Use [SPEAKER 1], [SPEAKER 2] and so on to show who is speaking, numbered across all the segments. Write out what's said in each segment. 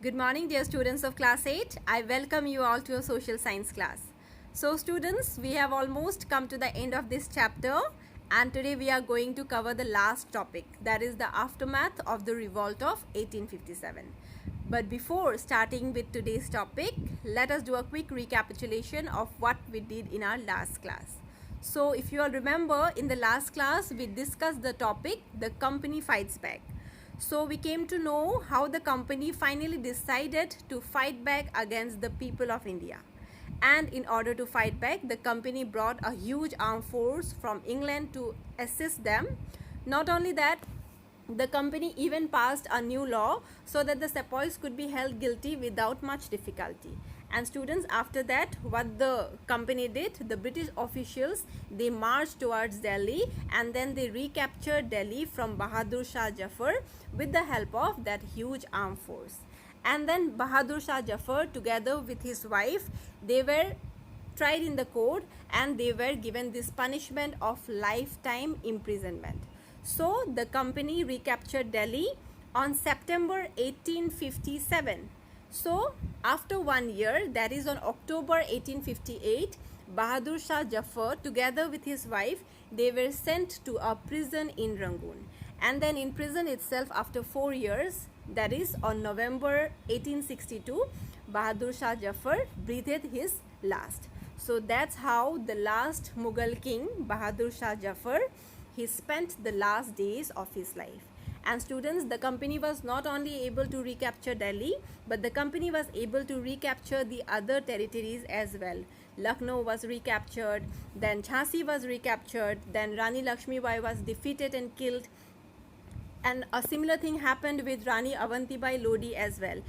[SPEAKER 1] Good morning, dear students of class 8. I welcome you all to a social science class. So students, we have almost come to the end of this chapter, and today we are going to cover the last topic, that is the aftermath of the revolt of 1857. But before starting with today's topic, let us do a quick recapitulation of what we did in our last class. So if you all remember, in the last class we discussed the topic, the company fights back. So we came to know how the company finally decided to fight back against the people of India. And in order to fight back, the company brought a huge armed force from England to assist them. Not only that, the company even passed a new law so that the sepoys could be held guilty without much difficulty. And students, after that, what the company did, the British officials, they marched towards Delhi and then they recaptured Delhi from Bahadur Shah Jafar with the help of that huge armed force. And then Bahadur Shah Jafar, together with his wife, they were tried in the court and they were given this punishment of lifetime imprisonment. So the company recaptured Delhi on September 1857. So after 1 year, that is on October 1858, Bahadur Shah Jafar, together with his wife, they were sent to a prison in Rangoon. And then in prison itself, after 4 years, that is on November 1862, Bahadur Shah Jafar breathed his last. So that's how the last Mughal king, Bahadur Shah Jafar, he spent the last days of his life. And students, the company was not only able to recapture Delhi, but the company was able to recapture the other territories as well. Lucknow was recaptured, then Jhansi was recaptured, then Rani Lakshmi Bai was defeated and killed. And a similar thing happened with Rani Avantibai Lodi as well.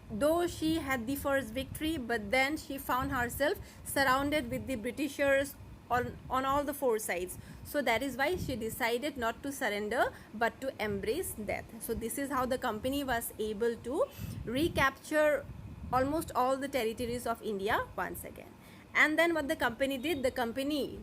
[SPEAKER 1] Though she had the first victory, but then she found herself surrounded with the Britishers on all the four sides. So that is why she decided not to surrender but to embrace death. So this is how the company was able to recapture almost all the territories of India once again. And then what the company did, the company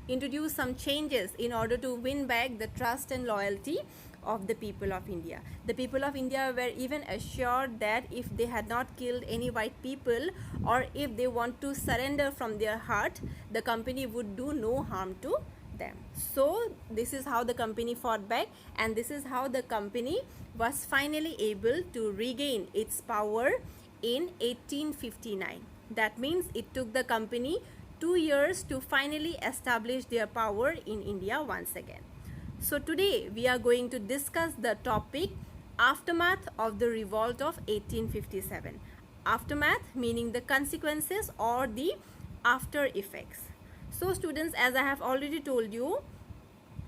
[SPEAKER 1] introduced some changes in order to win back the trust and loyalty of the people of India. The people of India were even assured that if they had not killed any white people or if they want to surrender from their heart, the company would do no harm to them. So this is how the company fought back, and this is how the company was finally able to regain its power in 1859. That means it took the company 2 years to finally establish their power in India once again. So today we are going to discuss the topic aftermath of the revolt of 1857. Aftermath meaning the consequences or the after effects. So students, as I have already told you,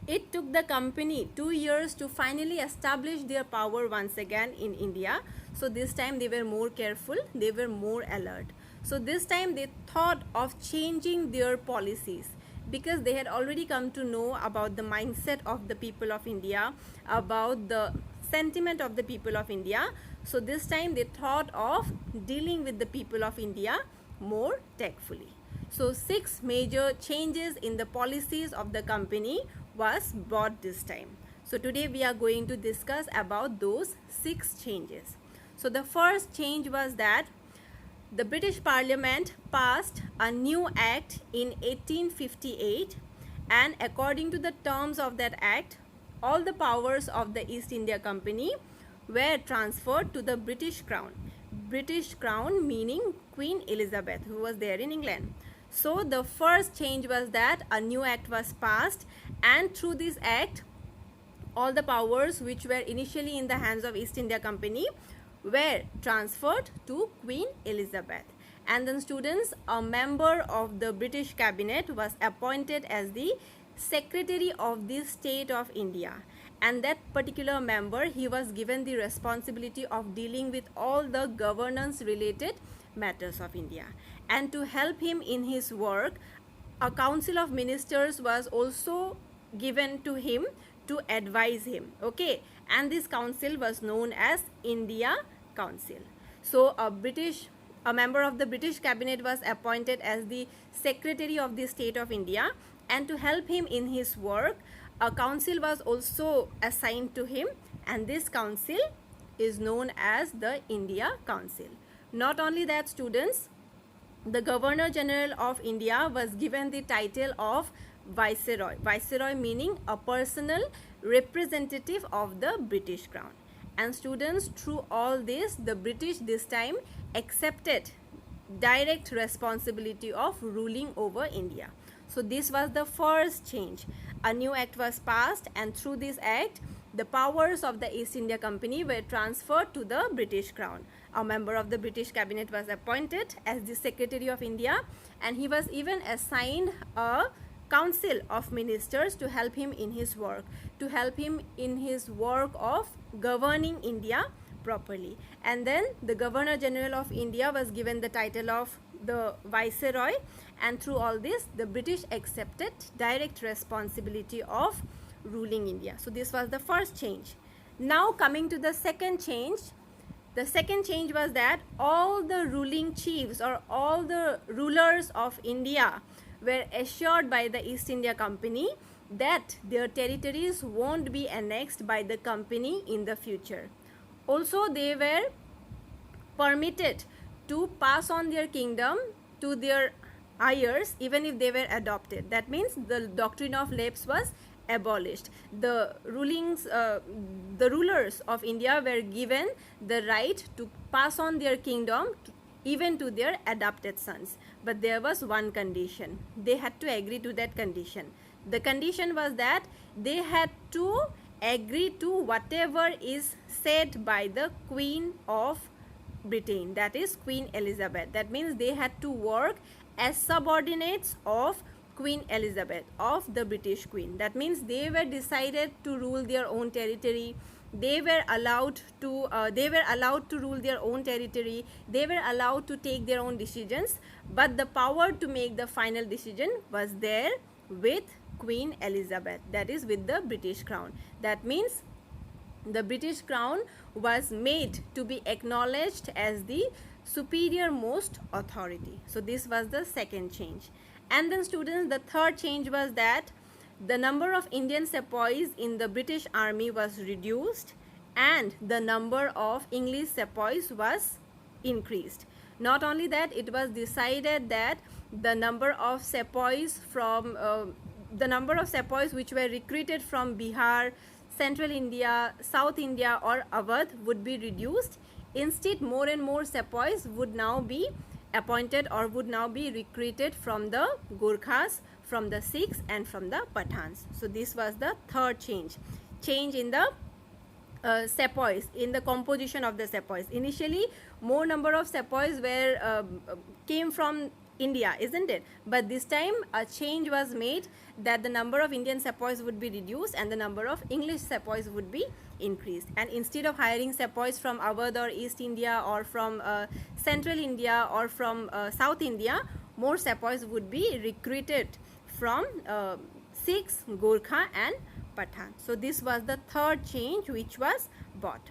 [SPEAKER 1] it took the company 2 years to finally establish their power once again in India. So this time they were more careful, they were more alert. So this time they thought of changing their policies, because they had already come to know about the mindset of the people of India, about the sentiment of the people of India. So this time they thought of dealing with the people of India more tactfully. So 6 major changes in the policies of the company was brought this time. So today we are going to discuss about those 6 changes. So the first change was that the British Parliament passed a new act in 1858, and according to the terms of that act, all the powers of the East India Company were transferred to the British Crown. British Crown meaning Queen Elizabeth, who was there in England. So the first change was that a new act was passed, and through this act, all the powers which were initially in the hands of East India Company were transferred to Queen Elizabeth. And then students, a member of the British cabinet was appointed as the Secretary of the State of India, and that particular member, he was given the responsibility of dealing with all the governance related matters of India. And to help him in his work, a council of ministers was also given to him to advise him. Okay, and this council was known as India Council. So a member of the British cabinet was appointed as the Secretary of the State of India, and to help him in his work, a council was also assigned to him, and this council is known as the India Council. Not only that, students, the Governor General of India was given the title of Viceroy. Viceroy meaning a personal representative of the British Crown. And students, through all this, the British this time accepted direct responsibility of ruling over India. So this was the first change. A new act was passed, and through this act, the powers of the East India Company were transferred to the British Crown. A member of the British cabinet was appointed as the Secretary of India, and he was even assigned a council of ministers to help him in his work, of governing India properly. And then the Governor General of India was given the title of the Viceroy, and through all this, the British accepted direct responsibility of ruling India. So this was the first change. Now coming to the second change. The second change was that all the ruling chiefs or all the rulers of India were assured by the East India Company that their territories won't be annexed by the company in the future. Also, they were permitted to pass on their kingdom to their heirs even if they were adopted. That means the doctrine of lapse was abolished. The rulers of India were given the right to pass on their kingdom even to their adopted sons. But there was one condition. They had to agree to that condition. The condition was that they had to agree to whatever is said by the Queen of Britain, that is Queen Elizabeth. That means they had to work as subordinates of Queen Elizabeth, of the British Queen. That means they were decided to rule their own territory. They were allowed to rule their own territory. They were allowed to take their own decisions, but the power to make the final decision was there with Queen Elizabeth, that is with the British Crown. That means the British Crown was made to be acknowledged as the superior most authority. So this was the second change. And then students, the third change was that the number of Indian sepoys in the British Army was reduced and the number of English sepoys was increased. Not only that, it was decided that the number of sepoys which were recruited from Bihar, Central India, South India or Awadh would be reduced. Instead, more and more sepoys would now be appointed or would now be recruited from the Gurkhas, from the Sikhs and from the Pathans. So this was the third change in the sepoys, in the composition of the sepoys. Initially, more number of sepoys came from India, isn't it? But this time a change was made that the number of Indian sepoys would be reduced and the number of English sepoys would be increased. And instead of hiring sepoys from Awadh or East India or from Central India or from South India, more sepoys would be recruited from Sikhs, Gurkha and Pathan. So this was the third change which was brought.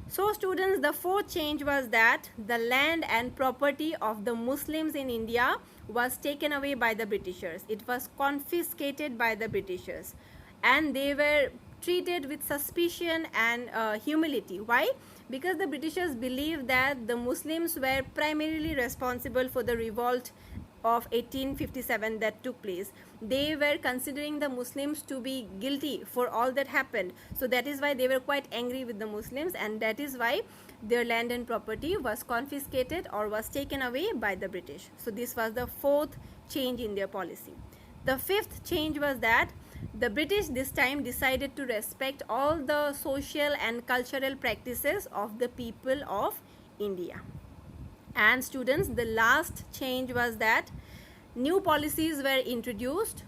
[SPEAKER 1] So students, the fourth change was that the land and property of the Muslims in India was taken away by the Britishers. It was confiscated by the Britishers and they were treated with suspicion and humility. Why? Because the Britishers believed that the Muslims were primarily responsible for the revolt of 1857 that took place. They were considering the Muslims to be guilty for all that happened. So that is why they were quite angry with the Muslims, and that is why their land and property was confiscated or was taken away by the British. So this was the fourth change in their policy. The fifth change was that the British this time decided to respect all the social and cultural practices of the people of India. And students, the last change was that new policies were introduced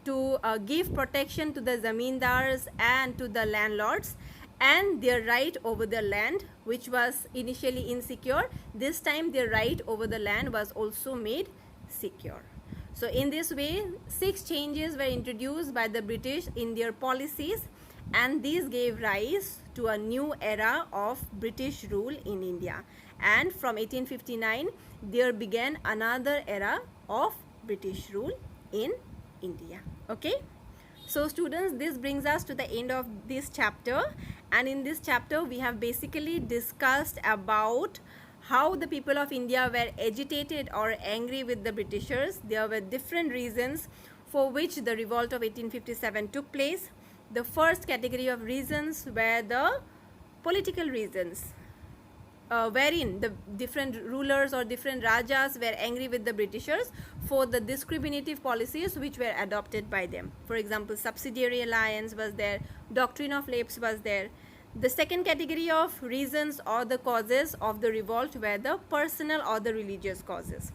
[SPEAKER 1] to give protection to the zamindars and to the landlords and their right over the land, which was initially insecure. This time their right over the land was also made secure. So in this way, 6 changes were introduced by the British in their policies, and these gave rise to a new era of British rule in India. And from 1859, there began another era of British rule in India. Okay. So students, this brings us to the end of this chapter, And in this chapter, we have basically discussed about how the people of India were agitated or angry with the Britishers. There were different reasons for which the revolt of 1857 took place. The first category of reasons were the political reasons, wherein the different rulers or different rajas were angry with the Britishers for the discriminative policies which were adopted by them. For example, subsidiary alliance was there, doctrine of lapse was there. The second category of reasons or the causes of the revolt were the personal or the religious causes.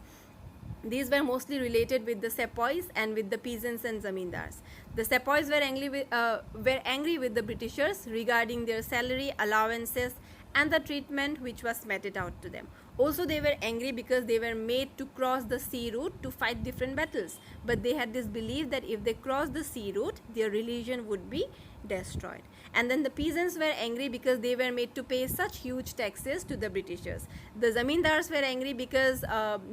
[SPEAKER 1] These were mostly related with the sepoys and with the peasants and zamindars. The sepoys were angry with the Britishers regarding their salary, allowances, and the treatment which was meted out to them. Also, they were angry because they were made to cross the sea route to fight different battles. But they had this belief that if they crossed the sea route, their religion would be destroyed. And then the peasants were angry because they were made to pay such huge taxes to the Britishers. The zamindars were angry because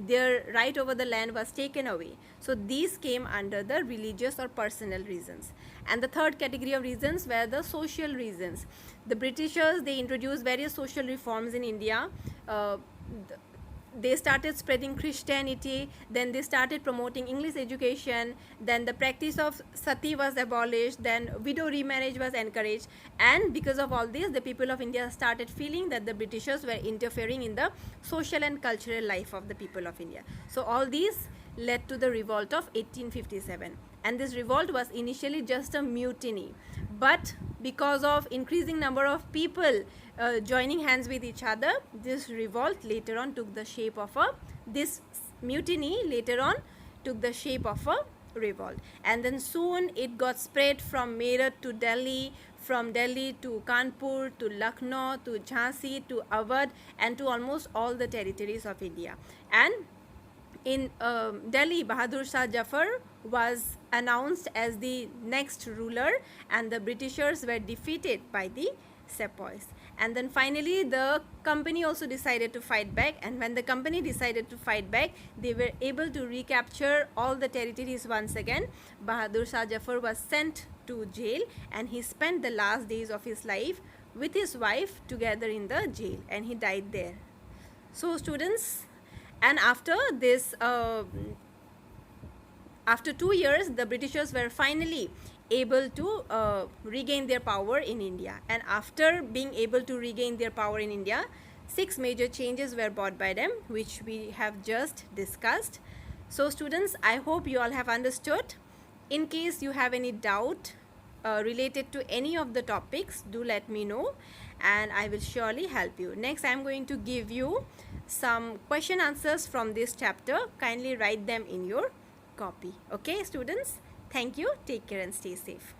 [SPEAKER 1] their right over the land was taken away. So these came under the religious or personal reasons. And the third category of reasons were the social reasons. The Britishers, they introduced various social reforms in India. They started spreading Christianity, then they started promoting English education, then the practice of sati was abolished, then widow remarriage was encouraged, and because of all this, the people of India started feeling that the Britishers were interfering in the social and cultural life of the people of India. So all these led to the revolt of 1857, and this revolt was initially just a mutiny, but because of increasing number of people joining hands with each other, this revolt later on took the shape of this mutiny later on took the shape of a revolt. And then soon it got spread from Meerut to Delhi, from Delhi to Kanpur, to Lucknow, to Jhansi, to Awadh, and to almost all the territories of India. And in Delhi, Bahadur Shah Jafar was announced as the next ruler, and the Britishers were defeated by the sepoys. And then finally the company also decided to fight back, and when the company decided to fight back, they were able to recapture all the territories once again. Bahadur Shah Jafar was sent to jail, and he spent the last days of his life with his wife together in the jail, and he died there. So students, and after this after 2 years, the Britishers were finally able to regain their power in India. And after being able to regain their power in India, 6 major changes were brought by them, which we have just discussed. So students, I hope you all have understood. In case you have any doubt related to any of the topics, do let me know, and I will surely help you. Next, I am going to give you some question answers from this chapter. Kindly write them in your copy. Okay students, thank you, take care and stay safe.